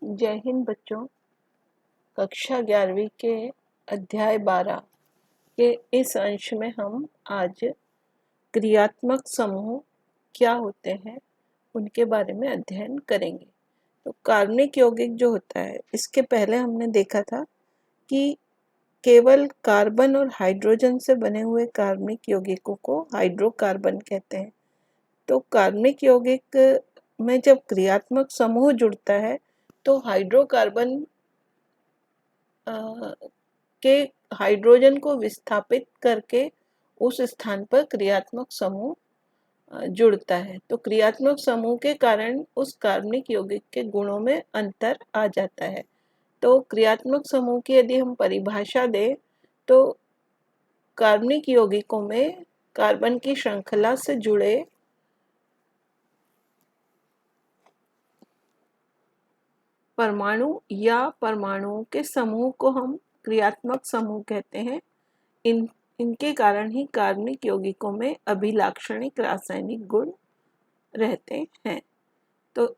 जय हिंद बच्चों। कक्षा 11वीं के अध्याय 12 के इस अंश में हम आज क्रियात्मक समूह क्या होते हैं उनके बारे में अध्ययन करेंगे। तो कार्बनिक यौगिक जो होता है, इसके पहले हमने देखा था कि केवल कार्बन और हाइड्रोजन से बने हुए कार्बनिक यौगिकों को हाइड्रोकार्बन कहते हैं। तो कार्बनिक यौगिक में जब क्रियात्मक समूह जुड़ता है तो हाइड्रोकार्बन के हाइड्रोजन को विस्थापित करके उस स्थान पर क्रियात्मक समूह जुड़ता है। तो क्रियात्मक समूह के कारण उस कार्बनिक यौगिक के गुणों में अंतर आ जाता है। तो क्रियात्मक समूह की यदि हम परिभाषा दें तो कार्बनिक यौगिकों में कार्बन की श्रृंखला से जुड़े परमाणु या परमाणुओं के समूह को हम क्रियात्मक समूह कहते हैं। इनके कारण ही कार्बनिक यौगिकों में अभिलाक्षणिक रासायनिक गुण रहते हैं। तो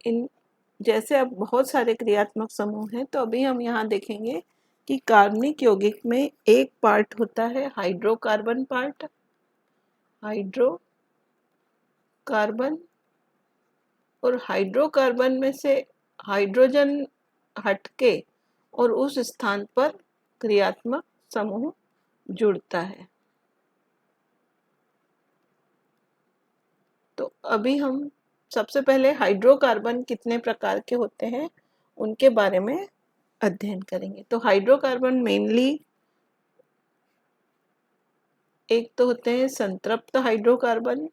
जैसे अब बहुत सारे क्रियात्मक समूह हैं, तो अभी हम यहाँ देखेंगे कि कार्बनिक यौगिक में एक पार्ट होता है हाइड्रोकार्बन पार्ट, हाइड्रोकार्बन, और हाइड्रोकार्बन में से हाइड्रोजन हटके और उस स्थान पर क्रियात्मक समूह जुड़ता है। तो अभी हम सबसे पहले हाइड्रोकार्बन कितने प्रकार के होते हैं उनके बारे में अध्ययन करेंगे। तो हाइड्रोकार्बन मेनली एक तो होते हैं संतृप्त हाइड्रोकार्बन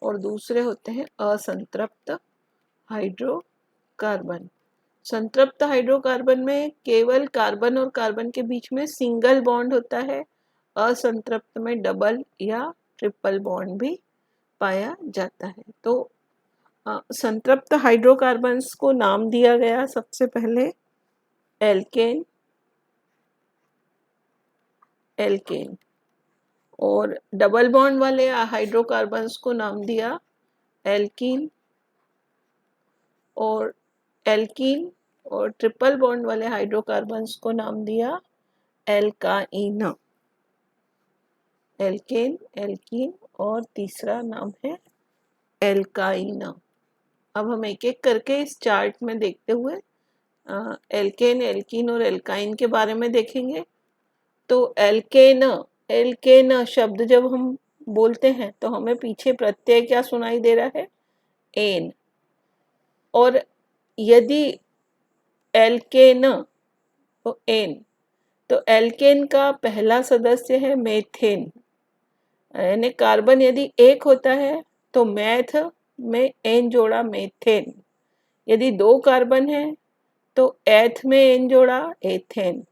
और दूसरे होते हैं असंतृप्त हाइड्रोकार्बन। संतृप्त हाइड्रोकार्बन में केवल कार्बन और कार्बन के बीच में सिंगल बॉन्ड होता है। असंतृप्त में डबल या ट्रिपल बॉन्ड भी पाया जाता है। तो संतृप्त हाइड्रोकार्बन्स को नाम दिया गया सबसे पहले एल्केन, और डबल बॉन्ड वाले हाइड्रोकार्बन्स को नाम दिया एल्कीन, और एल्कीन और ट्रिपल बॉन्ड वाले हाइड्रोकार्बन्स को नाम दिया एल्काइन। एल्केन, एल्कीन और तीसरा नाम है एल्काइन। अब हम एक एक करके इस चार्ट में देखते हुए एल्केन, एल्कीन और एल्काइन के बारे में देखेंगे। तो एल्केन शब्द जब हम बोलते हैं तो हमें पीछे प्रत्यय क्या सुनाई दे रहा है? एन। और यदि एल्केन तो एन, तो एल्केन का पहला सदस्य है मेथेन, यानी कार्बन यदि एक होता है तो मैथ में एन जोड़ा मेथेन। यदि दो कार्बन है तो एथ में एन जोड़ा एथेन।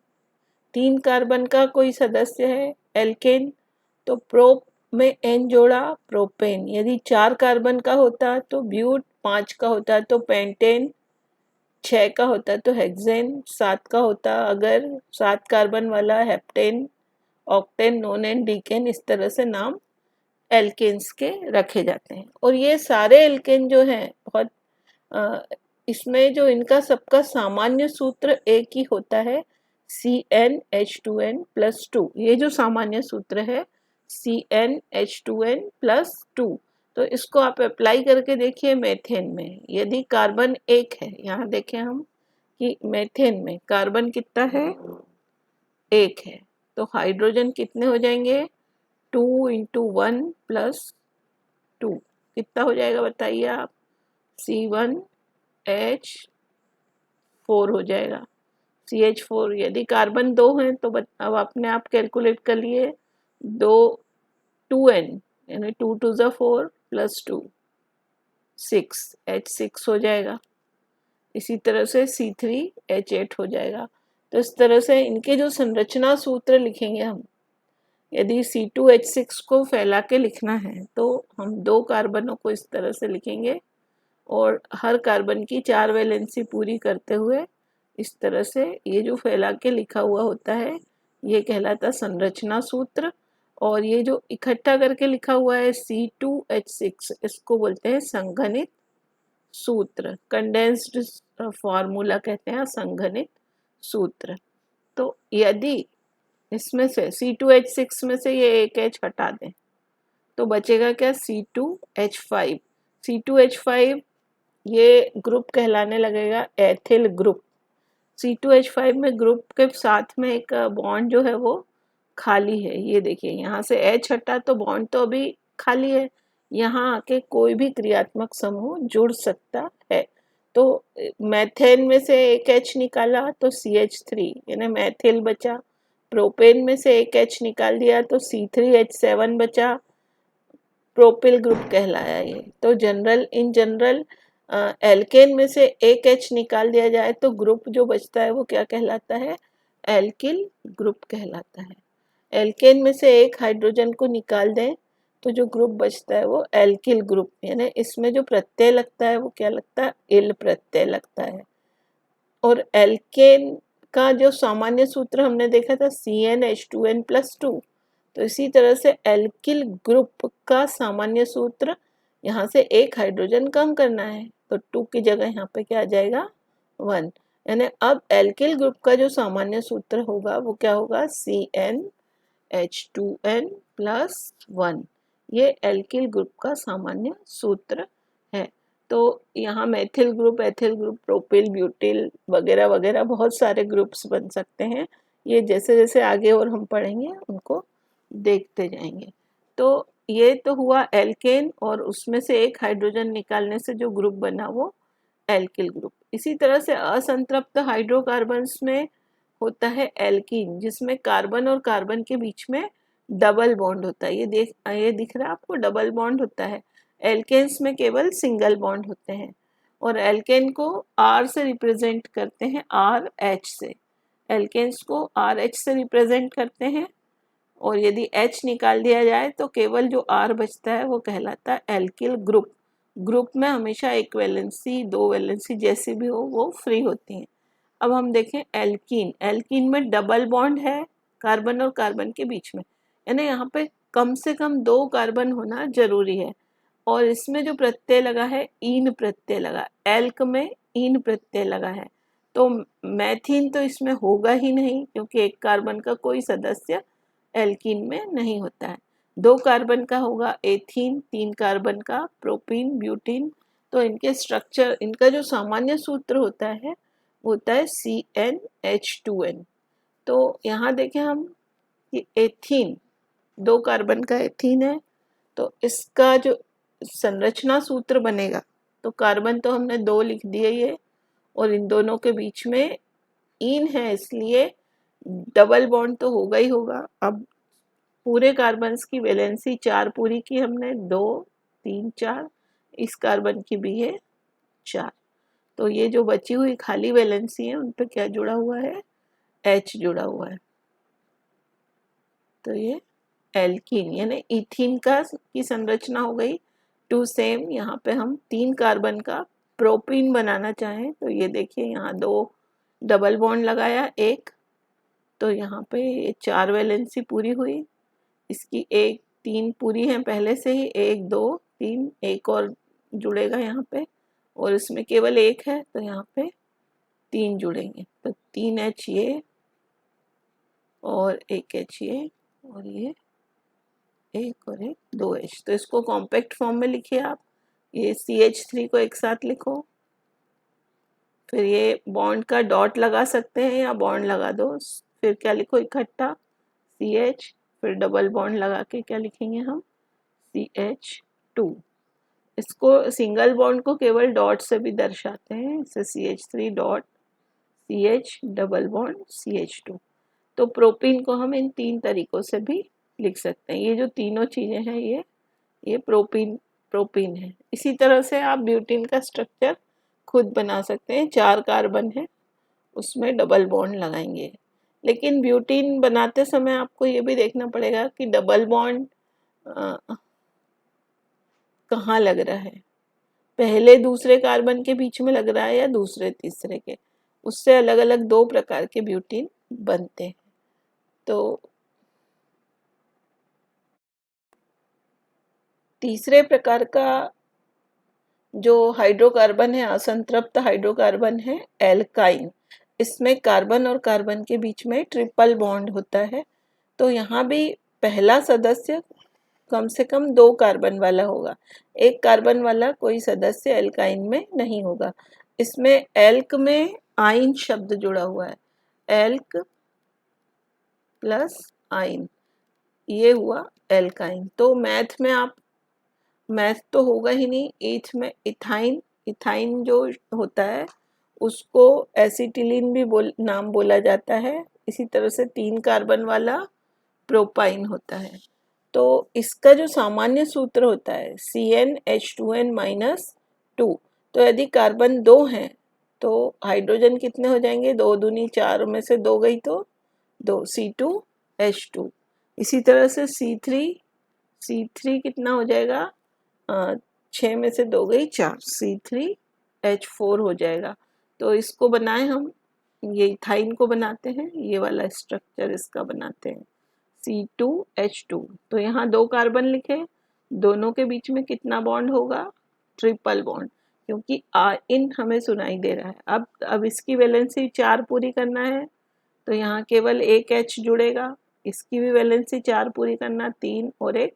तीन कार्बन का कोई सदस्य है एल्केन तो प्रोप में एन जोड़ा प्रोपेन। यदि चार कार्बन का होता तो ब्यूट, पांच का होता तो पेंटेन, 6 का होता तो हेक्सेन, 7 का होता अगर 7 कार्बन वाला हेप्टेन, ऑक्टेन, नोनेन, डीकेन। इस तरह से नाम एल्केन्स के रखे जाते हैं। और ये सारे एल्केन जो हैं इसमें जो इनका सबका सामान्य सूत्र एक ही होता है, CnH2n+2। ये जो सामान्य सूत्र है CnH2n+2, तो इसको आप अप्लाई करके देखिए मेथेन में। यदि कार्बन एक है, यहाँ देखें हम कि मेथेन में कार्बन कितना है? एक है, तो हाइड्रोजन कितने हो जाएंगे? 2 × 1 + 2 कितना हो जाएगा बताइए आप? C1H4 हो जाएगा, CH4। यदि कार्बन दो हैं तो अब अपने आप कैलकुलेट कर लिए, 2n यानी 2 × 2 = 4 + 2 6, H6 हो जाएगा। इसी तरह से C3H8 हो जाएगा। तो इस तरह से इनके जो संरचना सूत्र लिखेंगे हम, यदि C2H6 को फैला के लिखना है तो हम दो कार्बनों को इस तरह से लिखेंगे और हर कार्बन की 4 वैलेंसी पूरी करते हुए इस तरह से ये जो फैला के लिखा हुआ होता है ये कहलाता संरचना सूत्र। और ये जो इकट्ठा करके लिखा हुआ है C2H6, इसको बोलते हैं संघनित सूत्र, कंडेंस्ड फॉर्मूला कहते हैं, संघनित सूत्र। तो यदि इसमें से C2H6 में से ये एक H हटा दें तो बचेगा क्या, C2H5। C2H5 ये ग्रुप कहलाने लगेगा एथिल ग्रुप। C2H5 में ग्रुप के साथ में एक बॉन्ड जो है वो खाली है। ये देखिए यहाँ से H हटा तो बॉन्ड तो अभी खाली है, यहाँ आके कोई भी क्रियात्मक समूह जुड़ सकता है। तो मैथेन में से एक H निकाला तो CH3 यानी मैथिल बचा। प्रोपेन में से एक H निकाल दिया तो C3H7 बचा, प्रोपिल ग्रुप कहलाया ये। तो इन जनरल एल्केन में से एक H निकाल दिया जाए तो ग्रुप जो बचता है वो क्या कहलाता है, एल्किल ग्रुप कहलाता है। एल्केन में से एक हाइड्रोजन को निकाल दें तो जो ग्रुप बचता है वो एल्किल ग्रुप, यानी इसमें जो प्रत्यय लगता है वो क्या लगता है, इल प्रत्यय लगता है। और एल्केन का जो सामान्य सूत्र हमने देखा था CnH2n+2, तो इसी तरह से एल्किल ग्रुप का सामान्य सूत्र यहाँ से एक हाइड्रोजन कम करना है तो 2 की जगह यहाँ पे क्या आ जाएगा, 1। यानी अब एल्किल ग्रुप का जो सामान्य सूत्र होगा वो क्या होगा, CnH2n+1। ये एल्किल ग्रुप का सामान्य सूत्र है। तो यहाँ methyl group, ethyl group, propyl, butyl वगैरह वगैरह बहुत सारे ग्रुप्स बन सकते हैं। ये जैसे जैसे आगे और हम पढ़ेंगे उनको देखते जाएंगे। तो ये तो हुआ एल्केन, और उसमें से एक हाइड्रोजन निकालने से जो ग्रुप बना वो एल्किल ग्रुप। इसी तरह से असंतृप्त हाइड्रोकार्बन्स में होता है एल्कीन, जिसमें कार्बन और कार्बन के बीच में डबल बॉन्ड होता है। ये दिख रहा है आपको, डबल बॉन्ड होता है। एल्केन्स में केवल सिंगल बॉन्ड होते हैं। और एल्केन को R से रिप्रेजेंट करते हैं, RH से। एल्केन्स को RH से रिप्रेजेंट करते हैं, और यदि H निकाल दिया जाए तो केवल जो R बचता है वो कहलाता है एल्किल ग्रुप। ग्रुप में हमेशा एक वैलेंसी, दो वैलेंसी जैसी भी हो वो फ्री होती हैं। अब हम देखें एल्कीन। एल्कीन में डबल बॉन्ड है कार्बन और कार्बन के बीच में, यानी यहाँ पे कम से कम 2 कार्बन होना जरूरी है। और इसमें जो प्रत्यय लगा है, ईन प्रत्यय लगा, एल्क में ईन प्रत्यय लगा है। तो मैथीन तो इसमें होगा ही नहीं, क्योंकि एक कार्बन का कोई सदस्य एल्कीन में नहीं होता है। 2 कार्बन का होगा एथीन, 3 कार्बन का प्रोपीन, ब्यूटीन। तो इनके स्ट्रक्चर, इनका जो सामान्य सूत्र होता है CnH2n। तो यहाँ देखें हम कि एथीन, 2 कार्बन का एथीन है, तो इसका जो संरचना सूत्र बनेगा, तो कार्बन तो हमने 2 लिख दिए ये, और इन दोनों के बीच में ईन है इसलिए डबल बॉन्ड तो होगा ही होगा। अब पूरे कार्बन्स की वैलेंसी 4 पूरी की हमने, 2 3 4, इस कार्बन की भी है 4। तो ये जो बची हुई खाली वैलेंसी है उन पे क्या जुड़ा हुआ है, H जुड़ा हुआ है। तो ये एल्कीन यानी इथीन की संरचना हो गई 2 सेम। यहाँ पे हम 3 कार्बन का प्रोपीन बनाना चाहें तो ये देखिए यहाँ 2 डबल बॉन्ड लगाया, एक, तो यहाँ पे ये 4 वैलेंसी पूरी हुई। इसकी 1 3 पूरी है पहले से ही, 1 2 3, एक और जुड़ेगा यहाँ पे, और इसमें केवल एक है तो यहाँ पे 3 जुड़ेंगे। तो 3H ये, और 1H ये, और ये एक और एक 2H। तो इसको कॉम्पैक्ट फॉर्म में लिखिए आप। ये CH3 को एक साथ लिखो, फिर ये बॉन्ड का डॉट लगा सकते हैं या बॉन्ड लगा दो, फिर क्या लिखो इकट्ठा CH, फिर डबल बॉन्ड लगा के क्या लिखेंगे हम, CH2। इसको सिंगल बॉन्ड को केवल डॉट से भी दर्शाते हैं, इसे CH3 dot CH double bond CH2। तो प्रोपीन को हम इन 3 तरीकों से भी लिख सकते हैं। ये जो तीनों चीजें हैं ये प्रोपीन है। इसी तरह से आप ब्यूटीन का स्ट्रक्चर खुद बना सकते हैं। 4 कार्बन है, उसमें डबल बॉन्ड लगाएंगे। लेकिन ब्यूटीन बनाते समय आपको ये भी देखना पड़ेगा कि डबल बॉन्ड कहाँ लग रहा है, पहले दूसरे कार्बन के बीच में लग रहा है या दूसरे तीसरे के। उससे अलग अलग 2 प्रकार के ब्यूटीन बनते हैं। तो तीसरे प्रकार का जो हाइड्रोकार्बन है, असंतृप्त हाइड्रोकार्बन है एल्काइन। इसमें कार्बन और कार्बन के बीच में ट्रिपल बॉन्ड होता है। तो यहाँ भी पहला सदस्य कम से कम 2 कार्बन वाला होगा, 1 कार्बन वाला कोई सदस्य एल्काइन में नहीं होगा। इसमें एल्क में आइन शब्द जुड़ा हुआ है, एल्क प्लस आइन, ये हुआ एल्काइन। तो मैथ में आप, मैथ तो होगा ही नहीं, ईथ में इथाइन, इथाइन जो होता है उसको एसिटिलीन भी नाम बोला जाता है। इसी तरह से 3 कार्बन वाला प्रोपाइन होता है। तो इसका जो सामान्य सूत्र होता है CnH2n-2। तो यदि कार्बन 2 हैं तो हाइड्रोजन कितने हो जाएंगे, 2 दूनी 4 में से 2 गई तो 2, C2H2। इसी तरह से C3 कितना हो जाएगा, 6 में से 2 गई 4, C3H4 हो जाएगा। तो इसको बनाए हम, ये इथाइन को बनाते हैं, ये वाला स्ट्रक्चर इसका बनाते हैं C2H2। तो यहाँ 2 कार्बन लिखे, दोनों के बीच में कितना बॉन्ड होगा, ट्रिपल बॉन्ड, क्योंकि इन हमें सुनाई दे रहा है। अब इसकी वैलेंसी 4 पूरी करना है तो यहाँ केवल एक H जुड़ेगा, इसकी भी वैलेंसी 4 पूरी करना, 3 और 1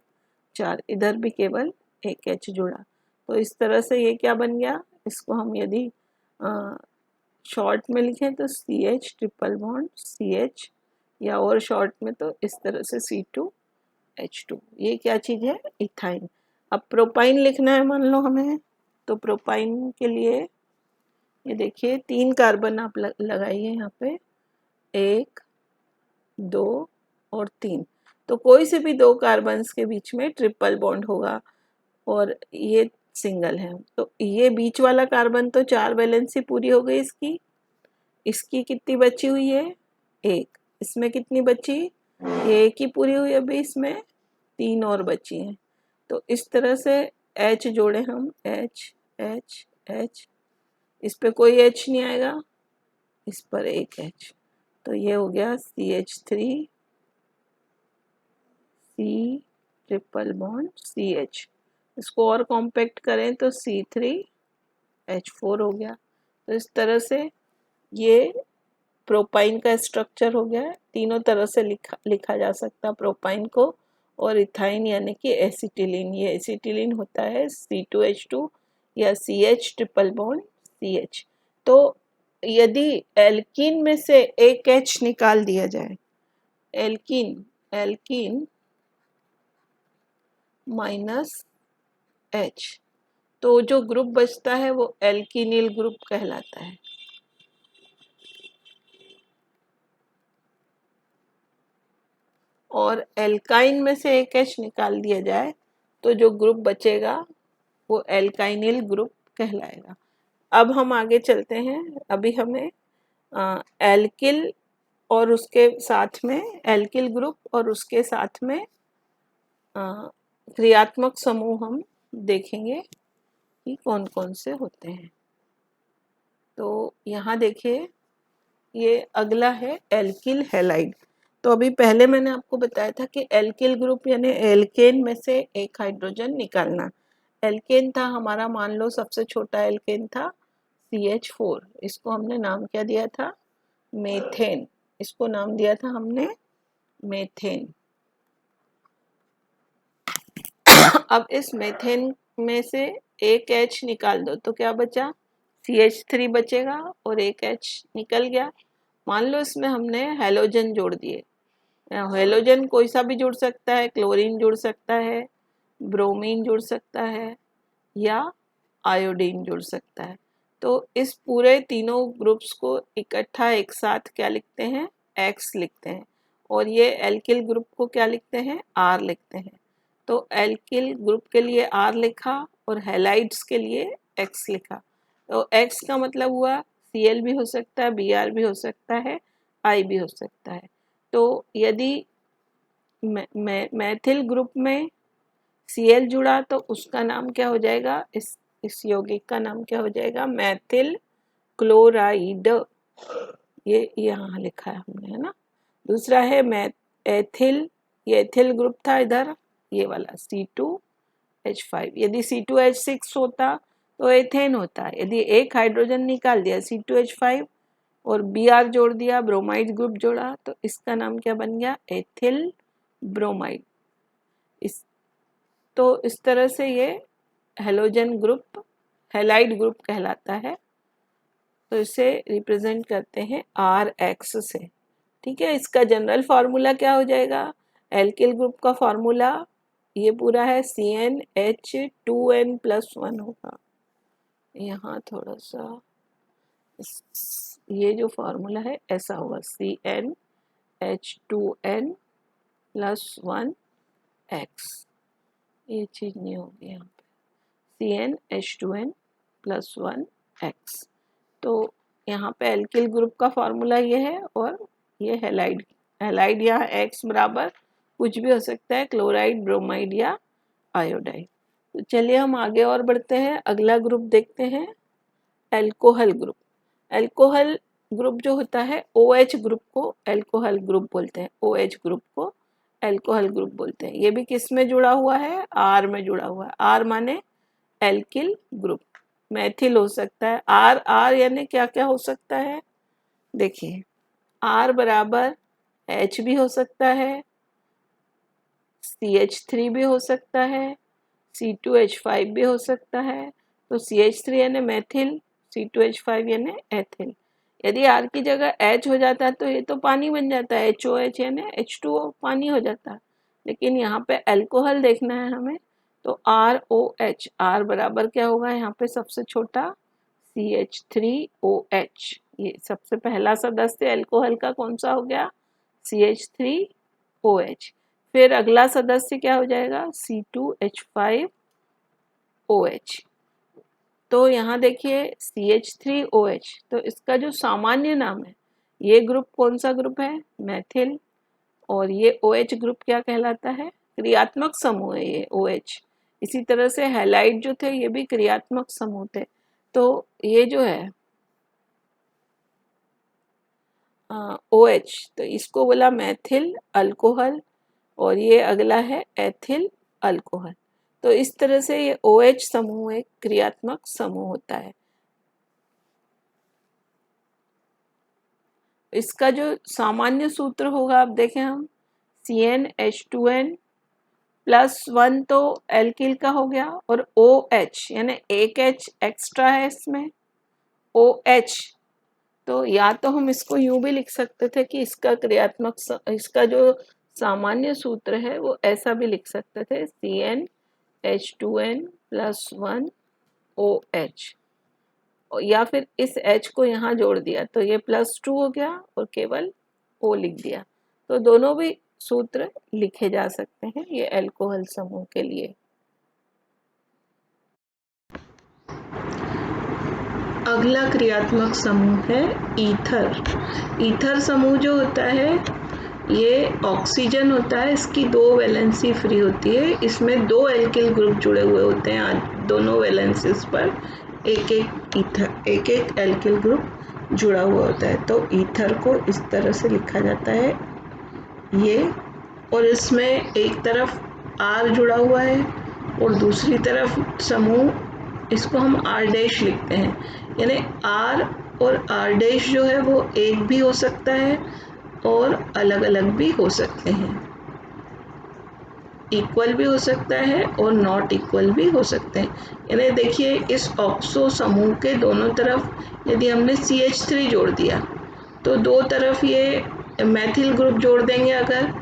4, इधर भी केवल एक H जुड़ा। तो इस तरह से ये क्या बन गया, इसको हम यदि शॉर्ट में लिखें तो CH ट्रिपल बॉन्ड CH, या और शॉर्ट में तो इस तरह से C2H2। ये क्या चीज़ है, इथाइन। अब प्रोपाइन लिखना है मान लो हमें, तो प्रोपाइन के लिए ये देखिए 3 कार्बन आप लगाइए यहाँ पे, 1 2 और 3। तो कोई से भी 2 कार्बन्स के बीच में ट्रिपल बॉन्ड होगा और ये सिंगल है। तो ये बीच वाला कार्बन तो 4 वैलेंसी पूरी हो गई इसकी। इसकी कितनी बची हुई है, 1। इसमें कितनी बची, ये 1 ही पूरी हुई, अभी इसमें 3 और बची हैं। तो इस तरह से H जोड़े हम, H H H, इस पे कोई H नहीं आएगा, इस पर एक H। तो ये हो गया CH3 C triple bond CH। इसको और कॉम्पैक्ट करें तो C3H4 हो गया। तो इस तरह से ये प्रोपाइन का स्ट्रक्चर हो गया है। तीनों तरह से लिखा जा सकता है प्रोपाइन को। और इथाइन यानी कि एसिटिलीन, ये एसिटिलीन होता है C2H2 या CH ट्रिपल बॉन्ड CH। तो यदि एल्कीन में से एक H निकाल दिया जाए, एल्कीन माइनस H, तो जो ग्रुप बचता है वो एल्कीनिल ग्रुप कहलाता है। और एल्काइन में से एक H निकाल दिया जाए तो जो ग्रुप बचेगा वो एल्काइनिल ग्रुप कहलाएगा। अब हम आगे चलते हैं। अभी हमें एल्किल और उसके साथ में एल्किल ग्रुप और उसके साथ में क्रियात्मक समूह हम देखेंगे कि कौन कौन से होते हैं। तो यहाँ देखिए, ये अगला है एल्किल हैलाइड। तो अभी पहले मैंने आपको बताया था कि एल्किल ग्रुप यानी एल्केन में से एक हाइड्रोजन निकालना। एल्केन था हमारा, मान लो सबसे छोटा एल्केन था CH4, इसको हमने नाम क्या दिया था, मेथेन। इसको नाम दिया था हमने मेथेन। अब इस मेथेन में से एक H निकाल दो तो क्या बचा, CH3 बचेगा और एक H निकल गया। मान लो इसमें हमने हेलोजन जोड़ दिए। हेलोजन कोई सा भी जुड़ सकता है, क्लोरीन जुड़ सकता है, ब्रोमीन जुड़ सकता है या आयोडीन जुड़ सकता है। तो इस पूरे तीनों ग्रुप्स को इकट्ठा एक साथ क्या लिखते हैं, X लिखते हैं। और ये एल्किल ग्रुप को क्या लिखते हैं, R लिखते हैं। तो एल्किल ग्रुप के लिए R लिखा और हैलाइड्स के लिए X लिखा। तो X का मतलब हुआ Cl भी हो सकता है, Br भी हो सकता है, I भी हो सकता है। तो यदि मैथिल ग्रुप में Cl जुड़ा तो उसका नाम क्या हो जाएगा, इस यौगिक का नाम क्या हो जाएगा, मैथिल क्लोराइड। ये यहाँ लिखा है हमने, है ना। दूसरा है एथिल, ये एथिल ग्रुप था इधर, ये वाला C2H5। यदि C2H6 होता तो एथेन होता है। यदि एक हाइड्रोजन निकाल दिया C2H5 और Br जोड़ दिया, ब्रोमाइड ग्रुप जोड़ा, तो इसका नाम क्या बन गया? Ethyl bromide. तो इस तरह से ये हेलोजन ग्रुप हैलाइड ग्रुप कहलाता है। तो इसे रिप्रेजेंट करते हैं RX से। ठीक है, इसका जनरल फार्मूला क्या हो जाएगा? एल्किल ग्रुप का फार्मूला ये पूरा है CnH2n+1 होगा। यहाँ थोड़ा सा ये जो फार्मूला है ऐसा होगा, CnH2n+1x। ये चीज नहीं होगी यहाँ पे, CnH2n+1x। तो यहाँ पे एल्किल ग्रुप का फार्मूला ये है, और ये हैलाइड यहाँ x बराबर कुछ भी हो सकता है, क्लोराइड, ब्रोमाइड या आयोडाइड। तो चलिए हम आगे और बढ़ते हैं, अगला ग्रुप देखते हैं, एल्कोहल ग्रुप। एल्कोहल ग्रुप जो होता है, OH ग्रुप को एल्कोहल ग्रुप बोलते हैं, OH ग्रुप को एल्कोहल ग्रुप बोलते हैं। ये भी किस में जुड़ा हुआ है? R में जुड़ा हुआ है। R माने एल्किल ग्रुप। मैथिल हो सकता है, R यानी क्या क्या हो सकता है? देखिए, R बराबर H भी हो सकता है, CH3 भी हो सकता है, C2H5 भी हो सकता है। तो CH3 यानी मैथिल, C2H5 यानी एथिल। यदि R की जगह H हो जाता है तो ये तो पानी बन जाता है, HOH यानी H2O, पानी हो जाता है। लेकिन यहाँ पे अल्कोहल देखना है हमें, तो ROH, R बराबर क्या होगा यहाँ पे? सबसे छोटा CH3OH। ये सबसे पहला सदस्य अल्कोहल का कौन सा हो गया? CH3OH। फिर अगला सदस्य क्या हो जाएगा? C2H5OH। तो यहाँ देखिए CH3OH, तो इसका जो सामान्य नाम है, ये ग्रुप कौन सा ग्रुप है? मैथिल। और ये OH ग्रुप क्या कहलाता है? क्रियात्मक समूह है ये OH। इसी तरह से हैलाइड जो थे ये भी क्रियात्मक समूह थे। तो ये जो है OH, तो इसको बोला मैथिल अल्कोहल, और ये अगला है एथिल अल्कोहल। तो इस तरह से ये OH समूह एक क्रियात्मक समूह होता है। इसका जो सामान्य सूत्र होगा, आप देखें हम, CnH2n+1 तो एल्किल का हो गया, और OH यानी एक H एक्स्ट्रा है इसमें, OH। तो या तो हम इसको यूं भी लिख सकते थे कि इसका जो सामान्य सूत्र है वो ऐसा भी लिख सकते थे, CnH2n+1OH, या फिर इस H को यहाँ जोड़ दिया तो ये +2 हो गया और केवल O लिख दिया। तो दोनों भी सूत्र लिखे जा सकते हैं ये अल्कोहल समूह के लिए। अगला क्रियात्मक समूह है ईथर। ईथर समूह जो होता है ये ऑक्सीजन होता है, इसकी 2 वैलेंसी फ्री होती है, इसमें 2 एल्किल ग्रुप जुड़े हुए होते हैं, दोनों वैलेंसीज पर एक एक एल्किल ग्रुप जुड़ा हुआ होता है। तो ईथर को इस तरह से लिखा जाता है ये, और इसमें एक तरफ R जुड़ा हुआ है और दूसरी तरफ समूह, इसको हम R डैश लिखते हैं, यानी R और R डैश जो है वो एक भी हो सकता है और अलग अलग भी हो सकते हैं, इक्वल भी हो सकता है और नॉट इक्वल भी हो सकते हैं। यानी देखिए इस ऑक्सो समूह के दोनों तरफ यदि हमने CH3 जोड़ दिया तो दो तरफ ये मैथिल ग्रुप जोड़ देंगे अगर,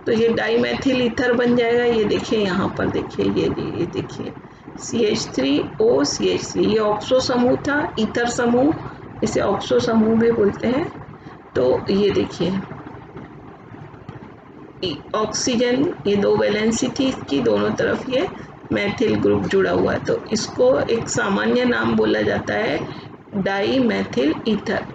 तो ये डाईमेथिल ईथर बन जाएगा। ये देखिए यहाँ पर देखिए, ये देखिए CH3O CH3, ये ऑक्सो समूह था, ईथर समूह, इसे ऑक्सो समूह भी बोलते हैं। तो ये देखिए ऑक्सीजन, ये 2 वैलेंसी थी इसकी, दोनों तरफ ये मैथिल ग्रुप जुड़ा हुआ है, तो इसको एक सामान्य नाम बोला जाता है डाई मैथिल ईथर।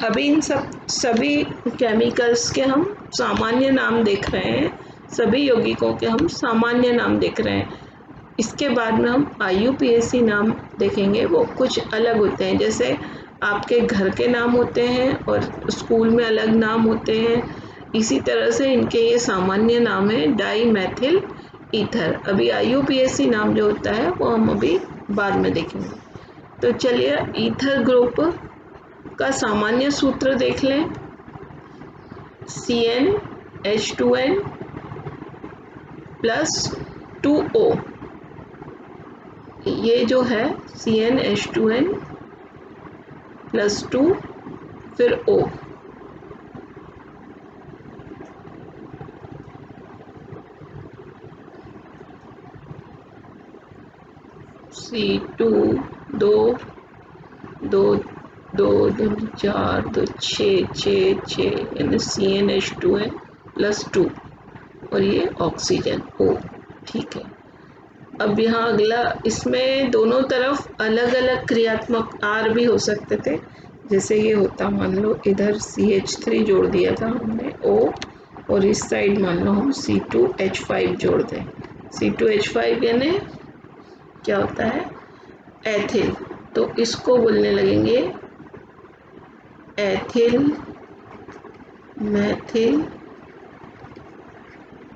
अभी इन सभी केमिकल्स के हम सामान्य नाम देख रहे हैं, सभी यौगिकों के हम सामान्य नाम देख रहे हैं। इसके बाद में हम IUPAC नाम देखेंगे, वो कुछ अलग होते हैं, जैसे आपके घर के नाम होते हैं और स्कूल में अलग नाम होते हैं, इसी तरह से इनके ये सामान्य नाम है डाई मैथिल ईथर। अभी IUPAC नाम जो होता है वो हम अभी बाद में देखेंगे। तो चलिए ईथर ग्रुप का सामान्य सूत्र देख लें। CnH2n प्लस 2O, ये जो है CnH2n प्लस 2 फिर O, C2 दो दो दो दो 4 2 6 यानी CnH2n प्लस 2 और ये ऑक्सीजन O। ठीक है। अब यहाँ अगला, इसमें दोनों तरफ अलग अलग क्रियात्मक R भी हो सकते थे। जैसे ये होता, मान लो इधर CH3 जोड़ दिया था हमने O, और इस साइड मान लो हम C2H5 जोड़ दें। C2H5 यानी क्या होता है, एथिल। तो इसको बोलने लगेंगे एथिल मैथिल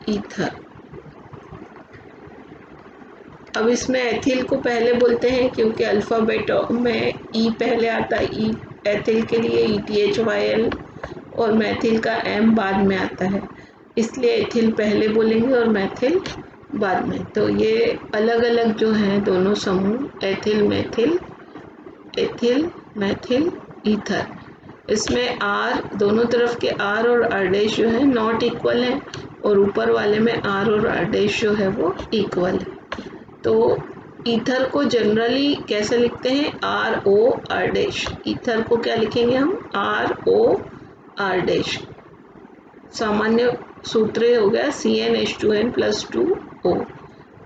ईथर। अब इसमें एथिल को पहले बोलते हैं क्योंकि अल्फ़ाबेट में ई पहले आता है। ई एथिल के लिए ETHYL, और मैथिल का M बाद में आता है, इसलिए एथिल पहले बोलेंगे और मैथिल बाद में। तो ये अलग अलग जो हैं दोनों समूह, एथिल मैथिल ईथर। इसमें R, दोनों तरफ के R और R डैश जो है नॉट इक्वल है, और ऊपर वाले में R और R डैश जो है वो इक्वल है। तो ईथर को जनरली कैसे लिखते हैं, ROR डैश। ईथर को क्या लिखेंगे हम, ROR डैश। सामान्य सूत्र हो गया CnH2n प्लस 2O।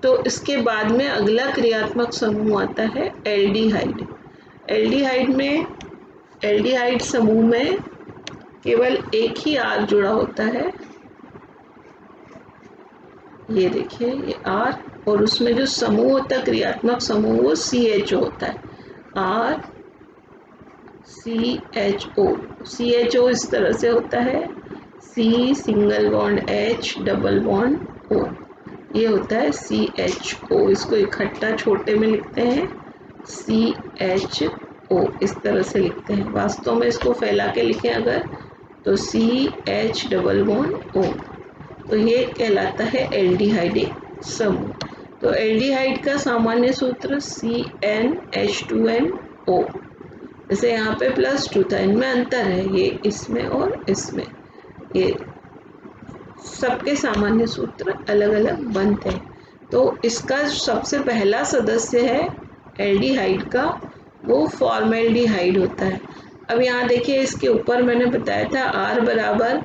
तो इसके बाद में अगला क्रियात्मक समूह आता है एल्डिहाइड। एल्डिहाइड समूह में केवल एक ही R जुड़ा होता है, ये देखिए ये R, और उसमें जो समूह होता है क्रियात्मक समूह वो CHO होता है, CHO इस तरह से होता है, C single bond H double bond O, ये होता है CHO। इसको इकट्ठा छोटे में लिखते हैं CHO, इस तरह से लिखते हैं। वास्तव में इसको फैला के लिखें अगर तो CH डबल बॉन्ड O। तो ये कहलाता है एल्डिहाइडिक समूह। तो एल्डिहाइड का सामान्य सूत्र CnH2nO। जैसे यहाँ पे प्लस 2 था, इनमें अंतर है, ये इसमें और इसमें, ये सबके सामान्य सूत्र अलग अलग बनते हैं। तो इसका सबसे पहला सदस्य है एल्डिहाइड का, वो फॉर्मेल्डिहाइड होता है। अब यहाँ देखिए इसके ऊपर मैंने बताया था R बराबर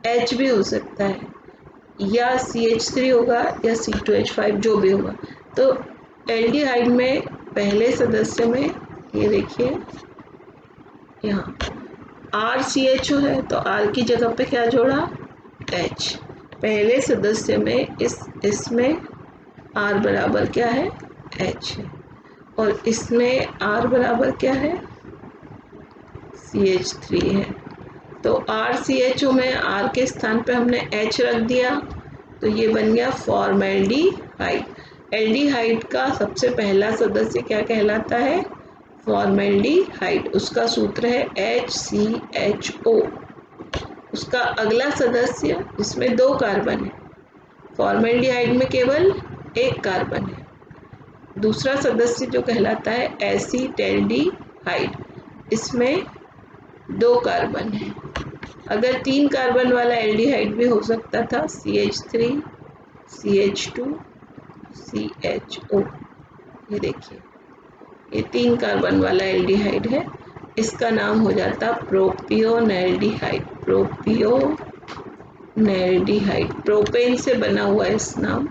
H भी हो सकता है, या CH3 होगा या C2H5 जो भी होगा। तो एल्डिहाइड में पहले सदस्य में ये देखिए यहाँ RCHO है, तो R की जगह पे क्या जोड़ा, H। पहले सदस्य में इसमें R बराबर क्या है, H है, और इसमें R बराबर क्या है, CH3 है। तो RCHO में R के स्थान पे हमने H रख दिया, तो ये बन गया फॉर्मेल्डिहाइड। एल्डिहाइड का सबसे पहला सदस्य क्या कहलाता है, फॉर्मेल्डिहाइड। उसका सूत्र है HCHO। उसका अगला सदस्य, इसमें 2 कार्बन है, फॉर्मेल्डिहाइड में केवल 1 कार्बन है। दूसरा सदस्य जो कहलाता है एसीटैल्डिहाइड, इसमें 2 कार्बन है। अगर 3 कार्बन वाला एल्डिहाइड भी हो सकता था, CH3 CH2 CHO। ये देखिए ये 3 कार्बन वाला एल्डिहाइड है, इसका नाम हो जाता प्रोपियोनेल्डिहाइड। प्रोपियोनेल्डिहाइड प्रोपेन से बना हुआ है इस नाम।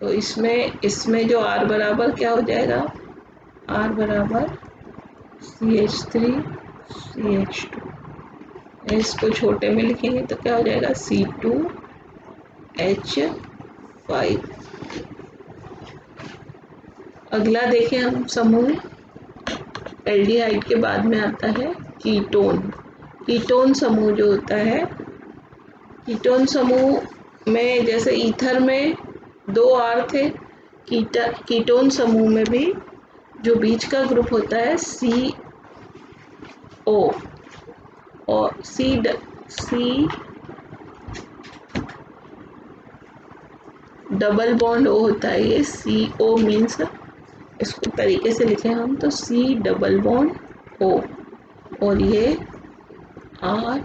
तो इसमें जो R बराबर क्या हो जाएगा, R बराबर CH3 CH2, इसको छोटे में लिखेंगे तो क्या हो जाएगा C2H5। अगला देखें हम समूह, एल्डिहाइड के बाद में आता है कीटोन। कीटोन समूह जो होता है, कीटोन समूह में जैसे ईथर में 2 R थे, कीटोन समूह में भी जो बीच का ग्रुप होता है CO और C डबल बॉन्ड O होता है, ये CO मीन्स, इसको तरीके से लिखें हम तो C डबल बॉन्ड O, और ये R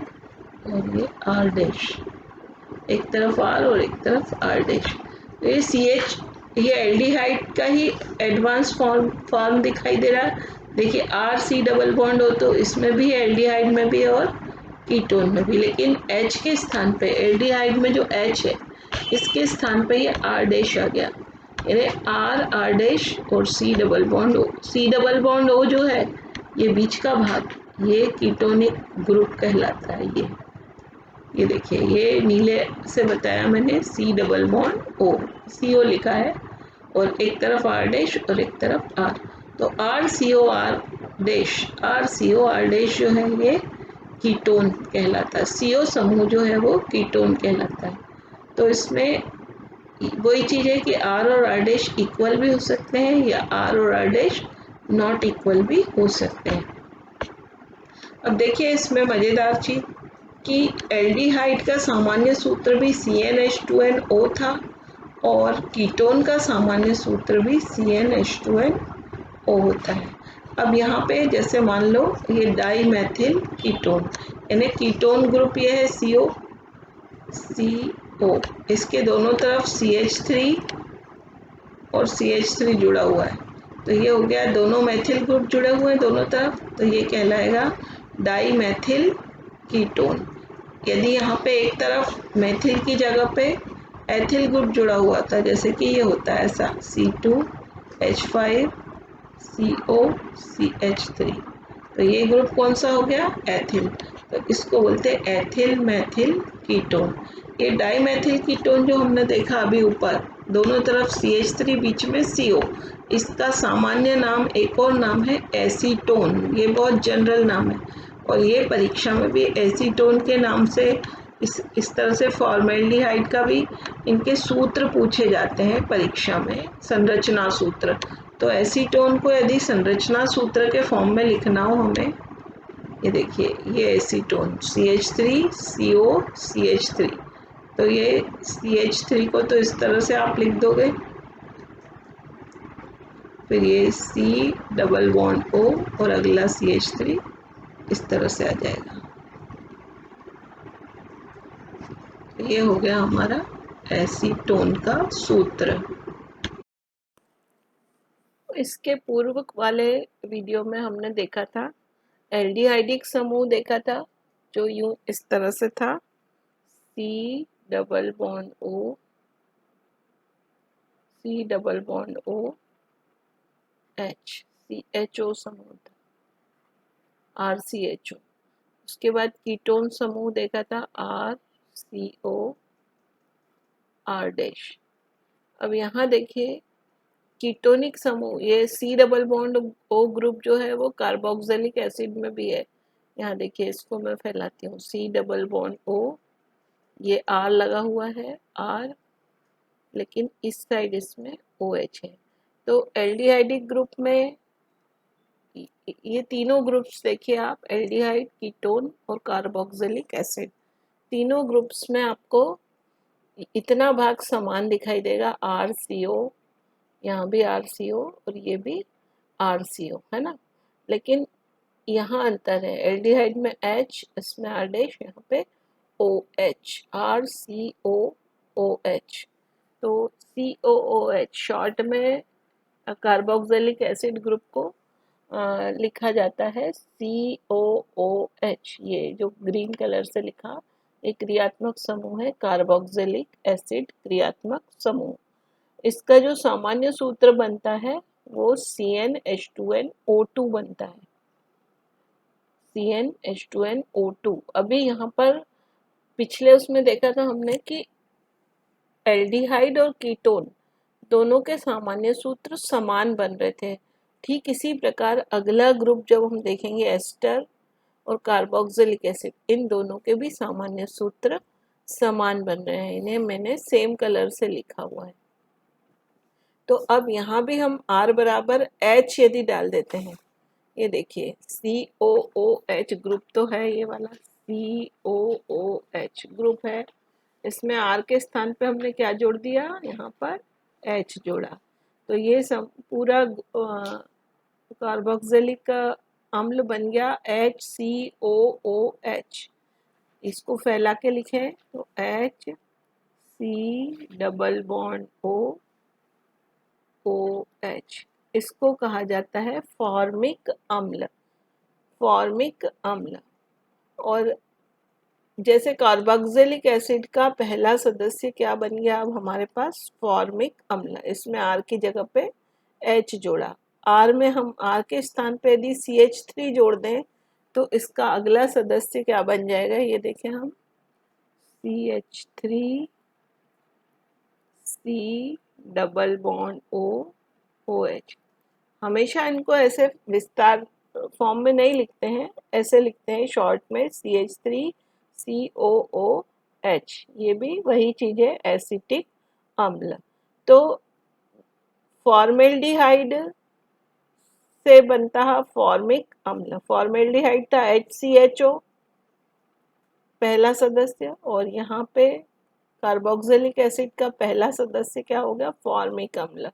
और ये R डैश, एक तरफ R और एक तरफ R डैश। तो ये CH, ये एल्डिहाइड का ही एडवांस फॉर्म दिखाई दे रहा है। देखिए R C डबल बॉन्ड हो तो इसमें भी एल्डिहाइड में भी और कीटोन में भी, लेकिन H के स्थान पे, एल्डिहाइड में जो H है इसके स्थान पे ये R डैश आ गया, यानी R डैश और C double bond O। C double bond O जो है ये बीच का भाग, ये कीटोनिक ग्रुप कहलाता है। ये देखिए, ये नीले से बताया मैंने, C double bond O, CO लिखा है, और एक तरफ R डैश और एक तरफ R, तो RCOR डैश जो है ये कीटोन कहलाता है। CO समूह जो है वो कीटोन कहलाता है। तो इसमें वही चीज़ है कि R और R डैश इक्वल भी हो सकते हैं या R और R डैश नॉट इक्वल भी हो सकते हैं। अब देखिए इसमें मज़ेदार चीज़ कि एल्डिहाइड का सामान्य सूत्र भी CnH2nO था और कीटोन का सामान्य सूत्र भी CnH2nO होता है। अब यहाँ पे जैसे मान लो ये डाईमेथिल कीटोन, यानी कीटोन ग्रुप ये है CO, इसके दोनों तरफ CH3 और CH3 जुड़ा हुआ है, तो ये हो गया, दोनों मेथिल ग्रुप जुड़े हुए हैं दोनों तरफ, तो ये कहलाएगा डाईमेथिल कीटोन। यदि यहाँ पे एक तरफ मेथिल की जगह पे एथिल ग्रुप जुड़ा हुआ था, जैसे कि ये होता है ऐसा C2H5CO CH3, तो ये ग्रुप कौन सा हो गया, एथिल, तो इसको बोलते हैं एथिल मेथिल कीटोन। ये डाईमेथिल कीटोन जो हमने देखा अभी ऊपर, दोनों तरफ CH3 बीच में CO, इसका सामान्य नाम, एक और नाम है एसीटोन, ये बहुत जनरल नाम है, और ये परीक्षा में भी एसीटोन के नाम से, इस तरह से फॉर्मेल्डिहाइड का भी इनके सूत्र पूछे जाते हैं परीक्षा में, संरचना सूत्र। तो एसीटोन को यदि संरचना सूत्र के फॉर्म में लिखना हो हमें, ये देखिए, ये एसीटोन CH3CO CH3, तो ये CH3 को तो इस तरह से आप लिख दोगे, फिर ये C डबल बॉन्ड O और अगला CH3 इस तरह से आ जाएगा। ये हो गया हमारा एसीटोन का सूत्र। इसके पूर्व वाले वीडियो में हमने देखा था एल्डिहाइडिक समूह देखा था, जो यूं इस तरह से था, C double bond O, C double bond O H, CHO समूह था, RCHO। उसके बाद कीटोन समूह देखा था RCO R डैश। अब यहाँ देखिए कीटोनिक समूह, ये C double bond O group जो है वो कार्बोक्सिलिक एसिड में भी है। यहाँ देखिए, इसको मैं फैलाती हूँ, C डबल बॉन्ड O, ये R लगा हुआ है R, लेकिन इस साइड इसमें OH है। तो एल्डिहाइडिक ग्रुप में ये तीनों ग्रुप्स देखिए आप, एल्डिहाइड, कीटोन और कार्बोक्सिलिक एसिड, तीनों ग्रुप्स में आपको इतना भाग समान दिखाई देगा, RCO, यहाँ भी RCO और ये भी RCO है ना, लेकिन यहाँ अंतर है, एल्डिहाइड में H, इसमें R डैश, यहाँ पे OH, RCOOH। तो COOH शॉर्ट में कार्बोक्सिलिक एसिड ग्रुप को लिखा जाता है COOH। ये जो ग्रीन कलर से लिखा, एक क्रियात्मक समूह है, कार्बोक्सिलिक एसिड क्रियात्मक समूह। इसका जो सामान्य सूत्र बनता है वो CnH2nO2 बनता है, CnH2nO2। अभी यहाँ पर पिछले उसमें देखा था हमने कि एल्डिहाइड और कीटोन दोनों के सामान्य सूत्र समान बन रहे थे। ठीक इसी प्रकार अगला ग्रुप जब हम देखेंगे एस्टर और कार्बोक्सिलिक एसिड, इन दोनों के भी सामान्य सूत्र समान बन रहे हैं। इन्हें मैंने सेम कलर से लिखा हुआ है। तो अब यहाँ भी हम R बराबर H यदि डाल देते हैं, ये देखिए COOH ग्रुप तो है, ये वाला COOH ग्रुप है, इसमें R के स्थान पे हमने क्या जोड़ दिया, यहाँ पर H जोड़ा। तो ये सब पूरा कार्बोक्सिलिक अम्ल बन गया HCOOH। इसको फैला के लिखें तो HC≡OH। इसको कहा जाता है फॉर्मिक अम्ल, फॉर्मिक अम्ल। और जैसे कार्बोक्सिलिक एसिड का पहला सदस्य क्या बन गया, अब हमारे पास फॉर्मिक अम्ल, इसमें R की जगह पे H जोड़ा। R में हम R के स्थान पे यदि CH3 जोड़ दें तो इसका अगला सदस्य क्या बन जाएगा, ये देखें हम CH3 C≡OH। हमेशा इनको ऐसे विस्तार फॉर्म में नहीं लिखते हैं, ऐसे लिखते हैं शॉर्ट में CH3 COOH। ये भी वही चीज है, एसिटिक अम्ल। तो फॉर्मेल्डिहाइड से बनता है फॉर्मिक अम्ल। फॉर्मेल्डिहाइड था HCHO पहला सदस्य, और यहाँ पे कार्बोक्सिलिक एसिड का पहला सदस्य क्या हो गया, फॉर्मिक अम्ल।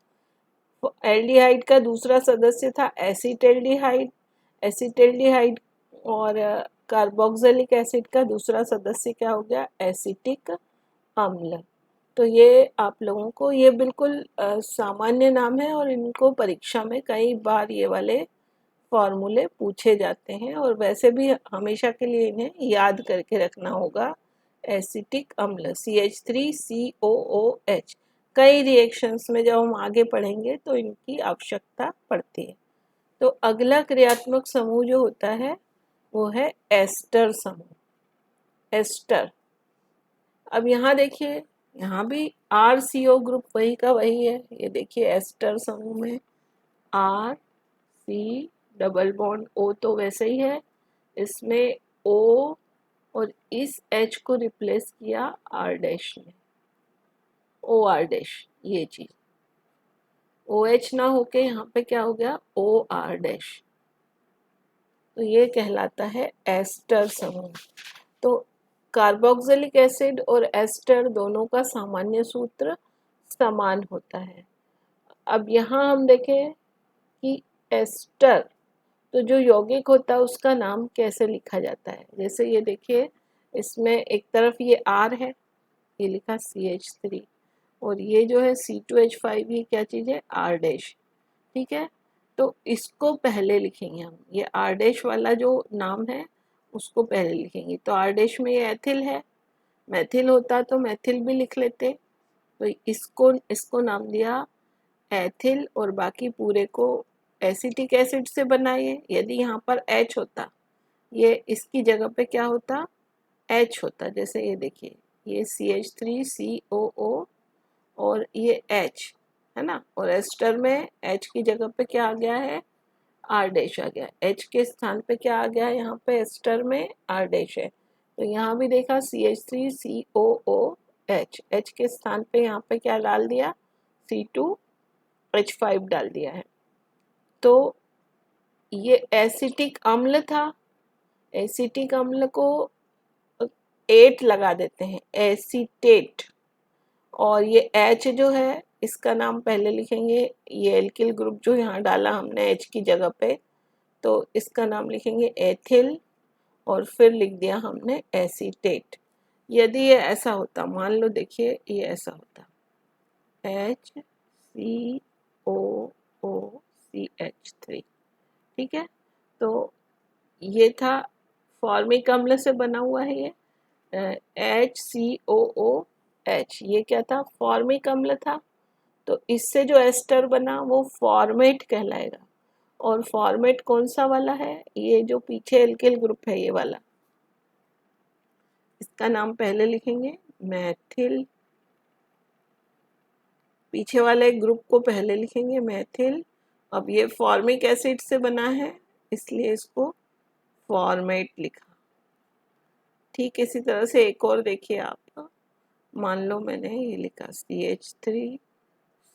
एल्डिहाइड का दूसरा सदस्य था एसिटल्डिहाइड, एसिटल्डिहाइड, और कार्बोक्सिलिक एसिड का दूसरा सदस्य क्या हो गया, एसिटिक अम्ल। तो ये आप लोगों को ये बिल्कुल सामान्य नाम है, और इनको परीक्षा में कई बार ये वाले फॉर्मूले पूछे जाते हैं, और वैसे भी हमेशा के लिए इन्हें याद करके रखना होगा। एसिटिक अम्ल CH3COOH, कई रिएक्शंस में जब हम आगे पढ़ेंगे तो इनकी आवश्यकता पड़ती है। तो अगला क्रियात्मक समूह जो होता है वो है एस्टर समूह, एस्टर। अब यहाँ देखिए, यहाँ भी RCO ग्रुप वही का वही है। ये देखिए एस्टर समूह में RC≡O तो वैसे ही है, इसमें O और इस H को रिप्लेस किया R डैश में, OR डैश। ये चीज OH ना होके यहाँ पे क्या हो गया, OR डैश। तो ये कहलाता है एस्टर समूह। तो कार्बोक्सिलिक एसिड और एस्टर दोनों का सामान्य सूत्र समान होता है। अब यहाँ हम देखें कि एस्टर, तो जो यौगिक होता है उसका नाम कैसे लिखा जाता है। जैसे ये देखिए, इसमें एक तरफ ये R है, ये लिखा CH3, और ये जो है C2H5, ये क्या चीज़ है, R डैश। ठीक है, तो इसको पहले लिखेंगे हम, ये R डैश वाला जो नाम है उसको पहले लिखेंगे। तो R डैश में ये एथिल है, मैथिल होता तो मैथिल भी लिख लेते। तो इसको नाम दिया एथिल, और बाकी पूरे को एसिटिक एसिड से बनाइए। यदि यहाँ पर H होता, ये इसकी जगह पे क्या होता, H होता। जैसे ये देखिए, ये CH3COO और ये H है ना, और एस्टर में H की जगह पे क्या आ गया है, R डैश आ गया। H के स्थान पे क्या आ गया, यहाँ पे एस्टर में R डैश है। तो यहाँ भी देखा CH3COOH, H के स्थान पे यहाँ पे क्या डाल दिया, C2H5 डाल दिया है। तो ये एसिटिक अम्ल था, एसिटिक अम्ल को 8 लगा देते हैं, एसीटेट। और ये H जो है इसका नाम पहले लिखेंगे, ये एल्किल ग्रुप जो यहाँ डाला हमने H की जगह पे, तो इसका नाम लिखेंगे एथिल, और फिर लिख दिया हमने एसीटेट। यदि ये ऐसा होता, मान लो देखिए ये ऐसा होता HCOOCH3, ठीक है। तो ये था फॉर्मिक अम्ल से बना हुआ है, ये HCOOH, ये क्या था, फॉर्मिक अम्ल था। तो इससे जो एस्टर बना वो फॉर्मेट कहलाएगा। और फॉर्मेट कौन सा वाला है, ये जो पीछे एल्किल ग्रुप है ये वाला, इसका नाम पहले लिखेंगे मैथिल, पीछे वाले ग्रुप को पहले लिखेंगे मैथिल। अब ये फॉर्मिक एसिड से बना है इसलिए इसको फॉर्मेट लिखा। ठीक इसी तरह से एक और देखिए आप, मान लो मैंने ये लिखा CH3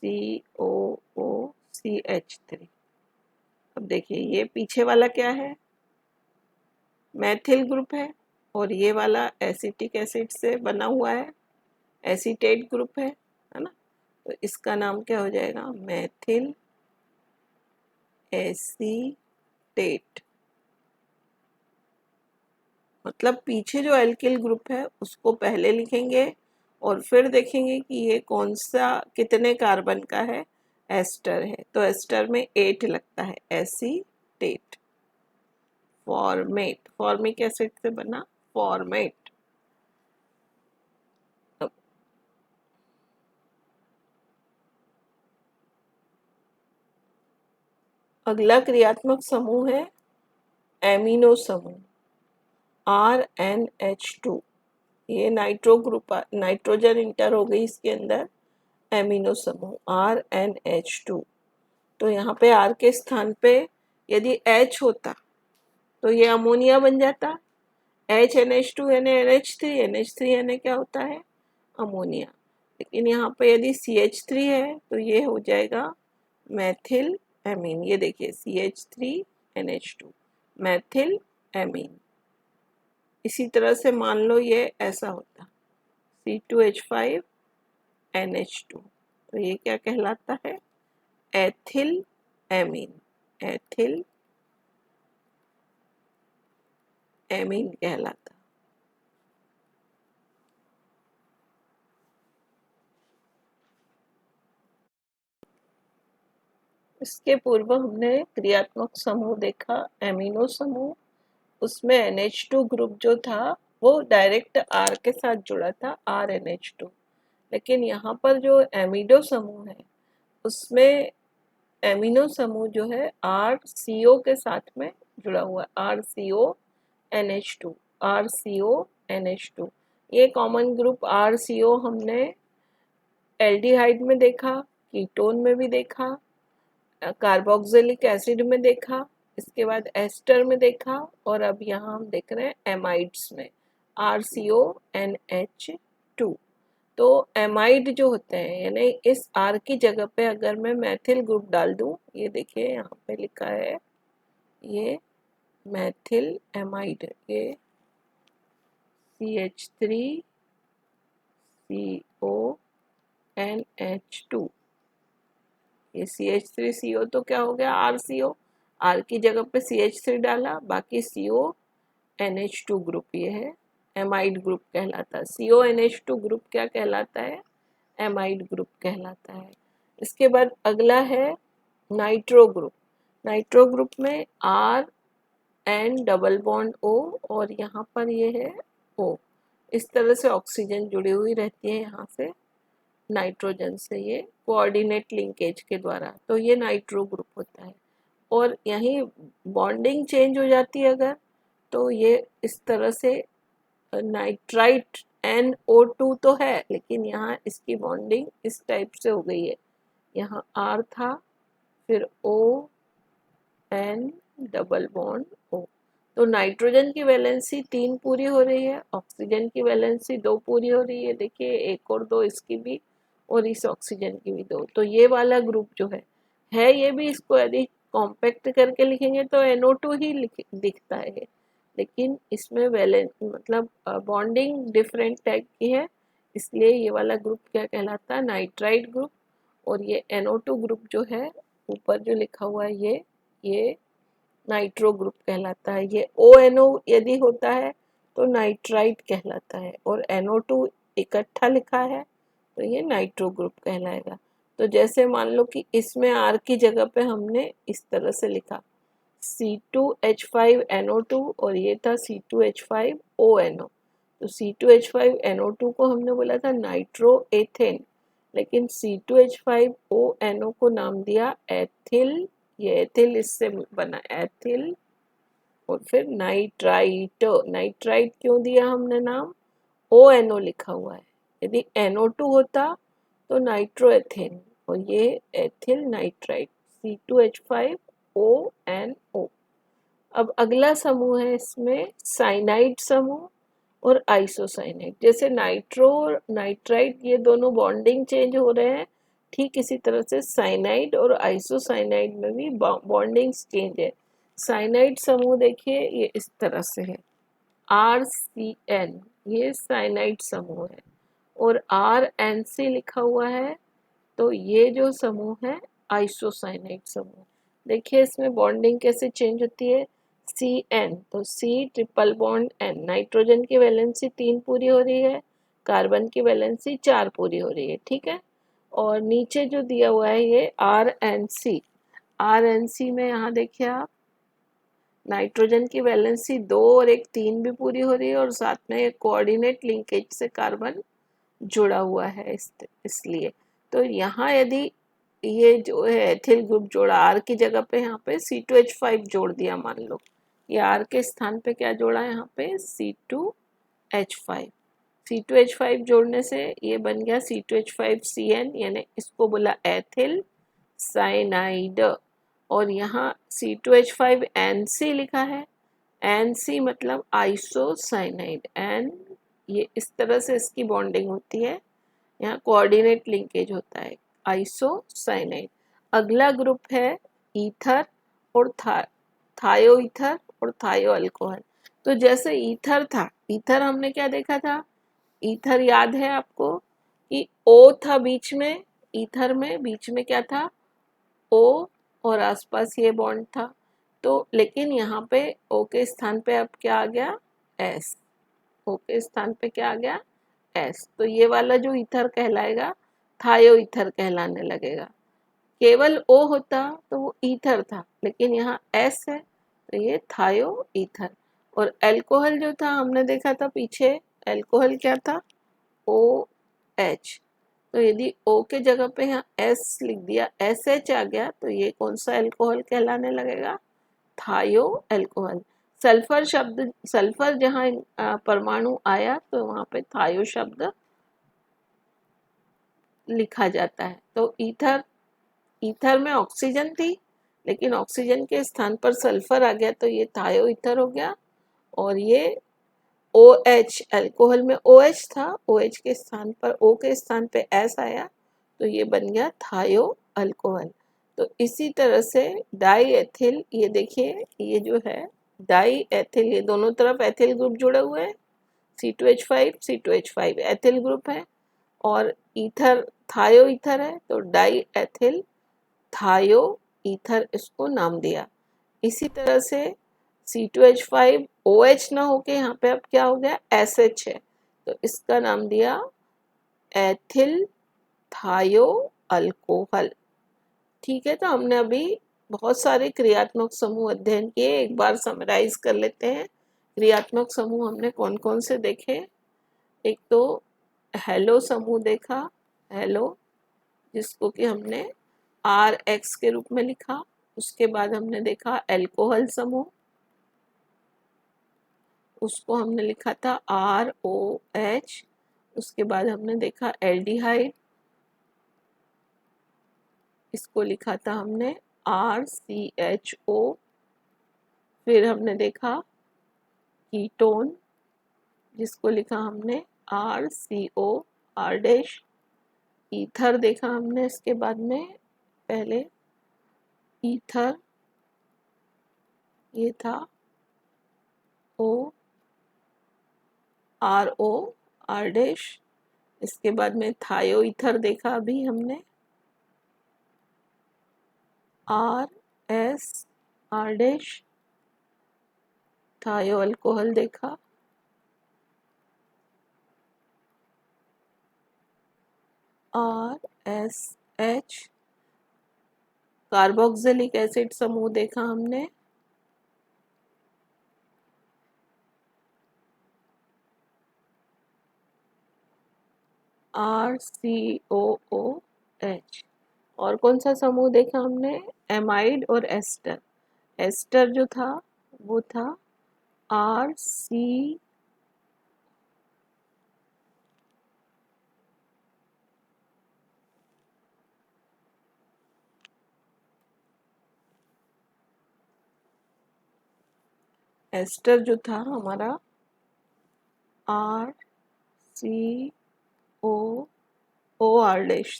COOCH3। अब देखिए ये पीछे वाला क्या है, मैथिल ग्रुप है, और ये वाला एसिटिक एसिड से बना हुआ है, एसीटेट ग्रुप है ना। तो इसका नाम क्या हो जाएगा, मैथिल एसीटेट। मतलब पीछे जो एल्किल ग्रुप है उसको पहले लिखेंगे और फिर देखेंगे कि ये कौन सा कितने कार्बन का है, एस्टर है, तो एस्टर में 8 लगता है, एसीटेट। फॉर्मेट, फॉर्मिक एसिड से बना फॉर्मेट। अगला क्रियात्मक समूह है एमिनो समूह, RNH2। ये नाइट्रो ग्रुप, नाइट्रोजन इंटर हो गई इसके अंदर, एमिनो समूह RNH2। तो यहाँ पे R के स्थान पे यदि H होता तो ये अमोनिया बन जाता, HNH2 यानी NH3, NH3 यानी क्या होता है, अमोनिया। लेकिन यहाँ पे यदि CH3 है तो ये हो जाएगा मैथिल एमीन। ये देखिए CH3NH2 मैथिल एमीन। इसी तरह से मान लो ये ऐसा होता C2H5NH2, तो ये क्या कहलाता है, एथिल एमीन, एथिल एमीन कहलाता। इसके पूर्व हमने क्रियात्मक समूह देखा एमिनो समूह, उसमें NH2 ग्रुप जो था वो डायरेक्ट R के साथ जुड़ा था, RNH2। लेकिन यहाँ पर जो एमिडो समूह है उसमें एमिनो समूह जो है RCO के साथ में जुड़ा हुआ है, RCONH2, RCONH2। ये कॉमन ग्रुप RCO हमने एल्डिहाइड में देखा, कीटोन में भी देखा, कार्बोक्सिलिक एसिड में देखा, इसके बाद एस्टर में देखा, और अब यहाँ हम देख रहे हैं एमाइड्स में, RCONH2। तो एमाइड जो होते हैं यानी इस R की जगह पे अगर मैं मैथिल ग्रुप डाल दूं, ये देखिए यहाँ पे लिखा है ये मैथिल एमाइड, ये CH3CONH2, ये CH3CO तो क्या हो गया, RCO, R की जगह पे CH3 डाला, बाकी CONH2 ग्रुप ये है, एमाइड ग्रुप कहलाता है। CONH2 ग्रुप क्या कहलाता है, एमाइड ग्रुप कहलाता है। इसके बाद अगला है नाइट्रो ग्रुप। नाइट्रो ग्रुप में RN डबल बॉन्ड O और यहाँ पर ये है O। इस तरह से ऑक्सीजन जुड़ी हुई रहती है यहाँ से नाइट्रोजन से, ये कोऑर्डिनेट लिंकेज के द्वारा, तो ये नाइट्रो ग्रुप होता है। और यहीं बॉन्डिंग चेंज हो जाती है अगर, तो ये इस तरह से नाइट्राइट NO2 तो है, लेकिन यहाँ इसकी बॉन्डिंग इस टाइप से हो गई है, यहाँ R था फिर ON डबल बॉन्ड O। तो नाइट्रोजन की वैलेंसी 3 पूरी हो रही है, ऑक्सीजन की वैलेंसी 2 पूरी हो रही है, देखिए 1 और 2 इसकी भी, और इस ऑक्सीजन की भी 2। तो ये वाला ग्रुप जो है ये भी, इसको यदि कॉम्पैक्ट करके लिखेंगे तो NO2 ही दिखता है, लेकिन इसमें वैलेंस मतलब बॉन्डिंग डिफरेंट टाइप की है, इसलिए ये वाला ग्रुप क्या कहलाता है, नाइट्राइट ग्रुप। और ये NO2 ग्रुप जो है ऊपर जो लिखा हुआ है ये नाइट्रो ग्रुप कहलाता है। ये ONO यदि होता है तो नाइट्राइट कहलाता है, और NO2 इकट्ठा लिखा है तो ये नाइट्रो ग्रुप कहलाएगा। तो जैसे मान लो कि इसमें R की जगह पे हमने इस तरह से लिखा C2H5NO2 और ये था C2H5ONO। तो C2H5NO2 को हमने बोला था नाइट्रो एथेन, लेकिन C2H5ONO को नाम दिया एथिल, ये एथिल इससे बना एथिल, और फिर नाइट्राइट। नाइट्राइट क्यों दिया हमने नाम, ONO लिखा हुआ है, यदि NO2 होता तो नाइट्रो एथेन, और ये एथिल नाइट्राइट C2H5ONO। अब अगला समूह है इसमें साइनाइड समूह और आइसोसाइनाइड। जैसे नाइट्रो और नाइट्राइड ये दोनों बॉन्डिंग चेंज हो रहे हैं, ठीक इसी तरह से साइनाइड और आइसोसाइनाइड में भी बॉन्डिंग चेंज है। साइनाइड समूह देखिए ये इस तरह से है, RCN, ये साइनाइड समूह है, और RNC लिखा हुआ है, तो ये जो समूह है आइसोसाइनाइड समूह। देखिए इसमें बॉन्डिंग कैसे चेंज होती है। CN, तो C triple bond N, nitrogen की वैलेंसी 3 पूरी हो रही है, कार्बन की वैलेंसी 4 पूरी हो रही है, ठीक है। और नीचे जो दिया हुआ है ये RNC, RNC में यहाँ देखिए आप, नाइट्रोजन की वैलेंसी 2 और एक 3 भी पूरी हो रही है, और साथ में एक कोऑर्डिनेट लिंकेज से कार्बन जुड़ा हुआ है इसलिए। तो यहाँ यदि ये जो है एथिल ग्रुप जोड़ा, R की जगह पे यहाँ पे C2H5 जोड़ दिया, मान लो ये R के स्थान पे क्या जोड़ा है यहाँ पे C2H5, C2H5 जोड़ने से ये बन गया C2H5CN, यानी इसको बोला एथिल साइनाइड। और यहाँ C2H5NC लिखा है, NC मतलब आइसोसाइनाइड, N ये इस तरह से इसकी बॉन्डिंग होती है, यहाँ कोऑर्डिनेट लिंकेज होता है, आइसोसाइनाइड। अगला ग्रुप है ईथर और थायो ईथर और थायो अल्कोहल। तो जैसे ईथर था, ईथर हमने क्या देखा था, ईथर याद है आपको कि O था बीच में, ईथर में बीच में क्या था, O, और आसपास ये बॉन्ड था। तो लेकिन यहाँ पे O के स्थान पे अब क्या आ गया, S, O के स्थान पे क्या आ गया, S, तो ये वाला जो ईथर कहलाएगा थायो ईथर कहलाने लगेगा। केवल O होता तो वो ईथर था, लेकिन यहाँ S है तो ये थायो ईथर। और अल्कोहल जो था हमने देखा था पीछे, अल्कोहल क्या था, OH, तो यदि O के जगह पे यहाँ S लिख दिया, SH आ गया, तो ये कौन सा अल्कोहल कहलाने लगेगा, थायो अल्कोहल। सल्फर शब्द, सल्फर जहाँ परमाणु आया तो वहाँ पे थायो शब्द लिखा जाता है। तो ईथर, ईथर में ऑक्सीजन थी, लेकिन ऑक्सीजन के स्थान पर सल्फर आ गया तो ये थायो ईथर हो गया। और ये OH, अल्कोहल में OH था, OH के स्थान पर, O के स्थान पे S आया तो ये बन गया थायो अल्कोहल। तो इसी तरह से डाई एथिल, ये देखिए ये जो है डाई एथिल, ये दोनों तरफ एथिल ग्रुप जुड़े हुए हैं, C2H5 C2H5 एथिल ग्रुप है, और ईथर थायो ईथर है, तो डाई एथिल थायो ईथर इसको नाम दिया। इसी तरह से C2H5 OH ना होके यहाँ पे अब क्या हो गया, SH है, तो इसका नाम दिया एथिल थायो अल्कोहल। ठीक है, तो हमने अभी बहुत सारे क्रियात्मक समूह अध्ययन किए, एक बार समराइज कर लेते हैं। क्रियात्मक समूह हमने कौन कौन से देखे। एक तो हेलो समूह देखा, हेलो, जिसको कि हमने RX के रूप में लिखा। उसके बाद हमने देखा अल्कोहल समूह, उसको हमने लिखा था ROH। उसके बाद हमने देखा एल्डिहाइड, इसको लिखा था हमने RCHO। फिर हमने देखा कीटोन, जिसको लिखा हमने RCO R डैश। ईथर देखा हमने इसके बाद में, पहले ईथर ये था ORO R डैश। इसके बाद में थायो ईथर देखा अभी हमने, RS R डैश। थायो अल्कोहल देखा, RSH। कार्बोक्सिलिक एसिड समूह देखा हमने, RCOOH। और कौन सा समूह देखा हमने, एमाइड और एस्टर। एस्टर जो था वो था RC एस्टर जो था हमारा RCOOR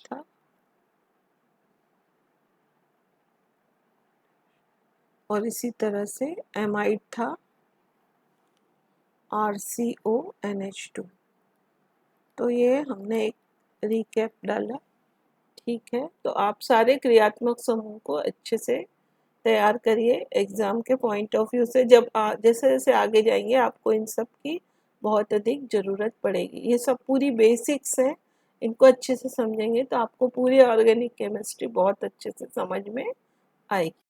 था, और इसी तरह से एमाइड था RCONH2। तो ये हमने एक रिकैप डाला। ठीक है, तो आप सारे क्रियात्मक समूह को अच्छे से तैयार करिए एग्ज़ाम के पॉइंट ऑफ व्यू से। जब जैसे जैसे आगे जाएंगे आपको इन सब की बहुत अधिक ज़रूरत पड़ेगी। ये सब पूरी बेसिक्स हैं, इनको अच्छे से समझेंगे तो आपको पूरी ऑर्गेनिक केमिस्ट्री बहुत अच्छे से समझ में आएगी।